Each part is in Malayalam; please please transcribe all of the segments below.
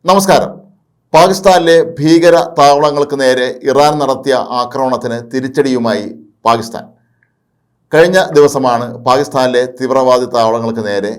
നമസ്കാരം. പാകിസ്ഥാനിലെ ഭീകര താവളങ്ങൾക്ക് നേരെ ഇറാൻ നടത്തിയ ആക്രമണത്തിന് തിരിച്ചടിയുമായി പാകിസ്ഥാൻ. കഴിഞ്ഞ ദിവസമാണ് പാകിസ്ഥാനിലെ തീവ്രവാദി താവളങ്ങൾക്ക് നേരെ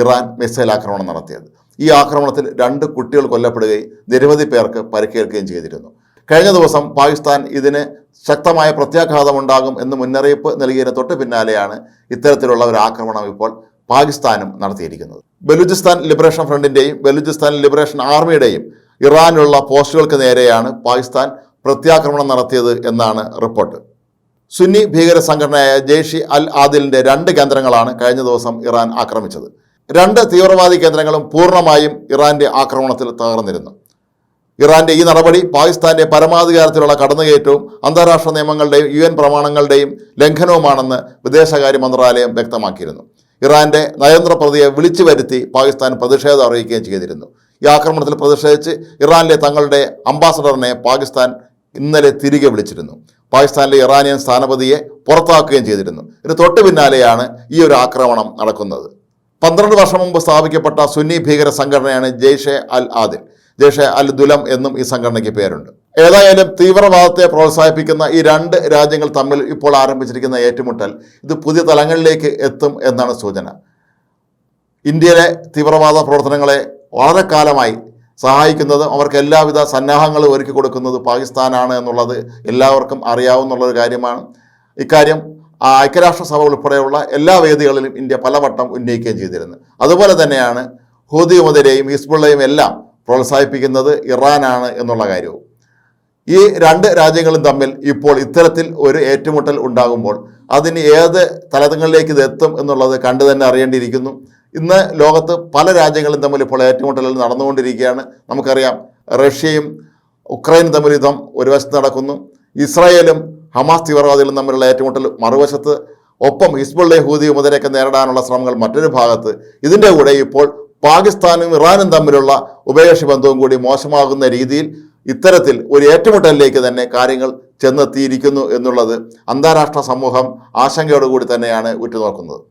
ഇറാൻ മിസൈൽ ആക്രമണം നടത്തിയത്. ഈ ആക്രമണത്തിൽ 2 കുട്ടികൾ കൊല്ലപ്പെടുകയും നിരവധി പേർക്ക് പരിക്കേൽക്കുകയും ചെയ്തിരുന്നു. കഴിഞ്ഞ ദിവസം പാകിസ്ഥാൻ ഇതിന് ശക്തമായ പ്രത്യാഘാതമുണ്ടാകും എന്ന് മുന്നറിയിപ്പ് നൽകിയതിന് തൊട്ട് പിന്നാലെയാണ് ഇത്തരത്തിലുള്ള ഒരു ആക്രമണം ഇപ്പോൾ പാകിസ്ഥാനും നടത്തിയിരിക്കുന്നത്. ബലൂചിസ്ഥാൻ ലിബറേഷൻ ഫ്രണ്ടിൻ്റെയും ബലൂചിസ്ഥാൻ ലിബറേഷൻ ആർമിയുടെയും ഇറാനിലുള്ള പോസ്റ്റുകൾക്ക് നേരെയാണ് പാകിസ്ഥാൻ പ്രത്യാക്രമണം നടത്തിയത് എന്നാണ് റിപ്പോർട്ട്. സുന്നി ഭീകര സംഘടനയായ ജെയ്ഷ് അൽ ആദിലിൻ്റെ 2 കേന്ദ്രങ്ങളാണ് കഴിഞ്ഞ ദിവസം ഇറാൻ ആക്രമിച്ചത്. 2 തീവ്രവാദി കേന്ദ്രങ്ങളും പൂർണ്ണമായും ഇറാൻ്റെ ആക്രമണത്തിൽ തകർന്നിരുന്നു. ഇറാൻ്റെ ഈ നടപടി പാകിസ്ഥാൻ്റെ പരമാധികാരത്തിലുള്ള കടന്നുകയറ്റവും അന്താരാഷ്ട്ര നിയമങ്ങളുടെയും UN പ്രമാണങ്ങളുടെയും ലംഘനവുമാണെന്ന് വിദേശകാര്യ മന്ത്രാലയം വ്യക്തമാക്കിയിരുന്നു. ഇറാൻ്റെ നയതന്ത്ര പ്രതിയെ വിളിച്ചു വരുത്തി പാകിസ്ഥാൻ പ്രതിഷേധം അറിയിക്കുകയും ചെയ്തിരുന്നു. ഈ ആക്രമണത്തിൽ പ്രതിഷേധിച്ച് ഇറാനിലെ തങ്ങളുടെ അംബാസഡറിനെ പാകിസ്ഥാൻ ഇന്നലെ തിരികെ വിളിച്ചിരുന്നു. പാകിസ്ഥാനിലെ ഇറാനിയൻ സ്ഥാനപതിയെ പുറത്താക്കുകയും ചെയ്തിരുന്നു. ഇതിന് തൊട്ട് പിന്നാലെയാണ് ഈ ഒരു ആക്രമണം നടക്കുന്നത്. 12 വർഷം മുമ്പ് സ്ഥാപിക്കപ്പെട്ട സുന്നി ഭീകര സംഘടനയാണ് ജെയ്ഷെ അൽ ആദിൽ. ജെയ്ഷെ അൽ ദുലം എന്നും ഈ സംഘടനയ്ക്ക് പേരുണ്ട്. ഏതായാലും തീവ്രവാദത്തെ പ്രോത്സാഹിപ്പിക്കുന്ന ഈ 2 രാജ്യങ്ങൾ തമ്മിൽ ഇപ്പോൾ ആരംഭിച്ചിരിക്കുന്ന ഏറ്റുമുട്ടൽ ഇത് പുതിയ തലങ്ങളിലേക്ക് എത്തും എന്നാണ് സൂചന. ഇന്ത്യയിലെ തീവ്രവാദ പ്രവർത്തനങ്ങളെ വളരെ കാലമായി സഹായിക്കുന്നതും അവർക്ക് എല്ലാവിധ സന്നാഹങ്ങളും ഒരുക്കി കൊടുക്കുന്നത് പാകിസ്ഥാനാണ് എന്നുള്ളത് എല്ലാവർക്കും അറിയാവുന്നുള്ളൊരു കാര്യമാണ്. ഇക്കാര്യം ഐക്യരാഷ്ട്രസഭ ഉൾപ്പെടെയുള്ള എല്ലാ വേദികളിലും ഇന്ത്യ പലവട്ടം ഉന്നയിക്കുകയും ചെയ്തിരുന്നു. അതുപോലെ തന്നെയാണ് ഹൂതി വിമതരെയും ഹിസ്ബുള്ളയും എല്ലാം പ്രോത്സാഹിപ്പിക്കുന്നത് ഇറാനാണ് എന്നുള്ള കാര്യവും. ഈ 2 രാജ്യങ്ങളും തമ്മിൽ ഇപ്പോൾ ഇത്തരത്തിൽ ഒരു ഏറ്റുമുട്ടൽ ഉണ്ടാകുമ്പോൾ അതിന് ഏത് തലങ്ങളിലേക്ക് ഇത് എത്തും എന്നുള്ളത് കണ്ടു തന്നെ അറിയേണ്ടിയിരിക്കുന്നു. ഇന്ന് ലോകത്ത് പല രാജ്യങ്ങളും തമ്മിൽ ഇപ്പോൾ ഏറ്റുമുട്ടലുകൾ നടന്നുകൊണ്ടിരിക്കുകയാണ്. നമുക്കറിയാം, റഷ്യയും ഉക്രൈനും തമ്മിൽ യുദ്ധം ഒരു വശത്ത് നടക്കുന്നു, ഇസ്രായേലും ഹമാസ് തീവ്രവാദികളും തമ്മിലുള്ള ഏറ്റുമുട്ടൽ മറുവശത്ത്, ഒപ്പം ഹിസ്ബുള്ളയും ഹൂതി വിമതരെയൊക്കെ നേരിടാനുള്ള ശ്രമങ്ങൾ മറ്റൊരു ഭാഗത്ത്. ഇതിൻ്റെ കൂടെ ഇപ്പോൾ പാകിസ്ഥാനും ഇറാനും തമ്മിലുള്ള ഉഭയകക്ഷി ബന്ധവും കൂടി മോശമാകുന്ന രീതിയിൽ ഇത്തരത്തിൽ ഒരു ഏറ്റുമുട്ടലിലേക്ക് തന്നെ കാര്യങ്ങൾ ചെന്നെത്തിയിരിക്കുന്നു എന്നുള്ളത് അന്താരാഷ്ട്ര സമൂഹം ആശങ്കയോടുകൂടി തന്നെയാണ് ഉറ്റുനോക്കുന്നത്.